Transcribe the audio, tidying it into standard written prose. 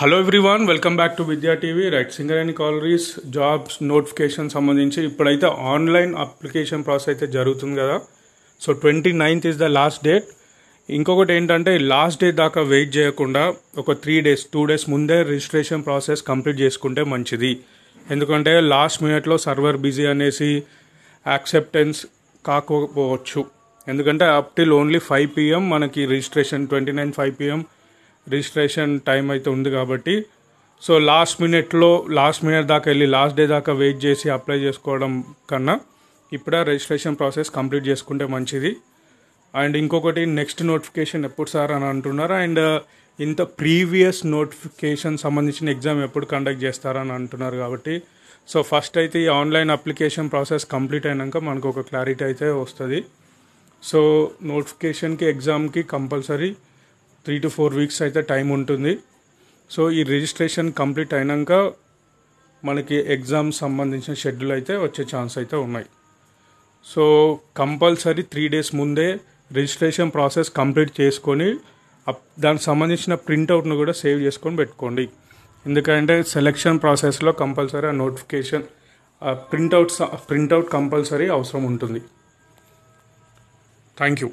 Hello everyone, welcome back to Vidya TV. Right, Singareni collieries jobs notification సంబంధించి ఇప్పుడైతే online application process అయితే జరుగుతుంది కదా. So 29th is the last date. ఇంకొకటి ఏంటంటే లాస్ట్ డేట్ దాకా వెయిట్ చేయకుండా ఒక 2 days ముందే రిజిస్ట్రేషన్ ప్రాసెస్ కంప్లీట్ చేసుకుంటే మంచిది. ఎందుకంటే లాస్ట్ మినిట్లో సర్వర్ బిజీ అనేసి యాక్సెప్టెన్స్ కాకపోవచ్చు. ఎందుకంటే అప్ టిల్ ఓన్లీ 5 PM మనకి రిజిస్ట్రేషన్ 29 5 PM రిజిస్ట్రేషన్ టైం అయితే ఉంది కాబట్టి, సో లాస్ట్ మినిట్ దాకా వెళ్ళి లాస్ట్ డే దాకా వెయిట్ చేసి అప్లై చేసుకోవడం కన్నా ఇప్పుడే రిజిస్ట్రేషన్ ప్రాసెస్ కంప్లీట్ చేసుకుంటే మంచిది. అండ్ ఇంకొకటి, నెక్స్ట్ నోటిఫికేషన్ ఎప్పుడు సార్ అని అంటున్నారు. అండ్ ఇంత ప్రీవియస్ నోటిఫికేషన్ సంబంధించిన ఎగ్జామ్ ఎప్పుడు కండక్ట్ చేస్తారని అంటున్నారు. కాబట్టి సో ఫస్ట్ అయితే ఈ ఆన్లైన్ అప్లికేషన్ ప్రాసెస్ కంప్లీట్ అయినాక మనకు ఒక క్లారిటీ అయితే వస్తుంది. సో నోటిఫికేషన్కి ఎగ్జామ్కి కంపల్సరీ 3 to 4 weeks అయితే టైం ఉంటుంది. సో ఈ రిజిస్ట్రేషన్ కంప్లీట్ అయినాక మనకి ఎగ్జామ్ సంబంధించిన షెడ్యూల్ అయితే వచ్చే ఛాన్స్ అయితే ఉన్నాయి. సో కంపల్సరీ 3 days ముందే రిజిస్ట్రేషన్ ప్రాసెస్ కంప్లీట్ చేసుకొని దానికి సంబంధించిన ప్రింట్అవుట్ను కూడా సేవ్ చేసుకొని పెట్టుకోండి. ఎందుకంటే సెలెక్షన్ ప్రాసెస్లో కంపల్సరీ ఆ నోటిఫికేషన్ ప్రింట్అవుట్ కంపల్సరీ అవసరం ఉంటుంది. Thank you.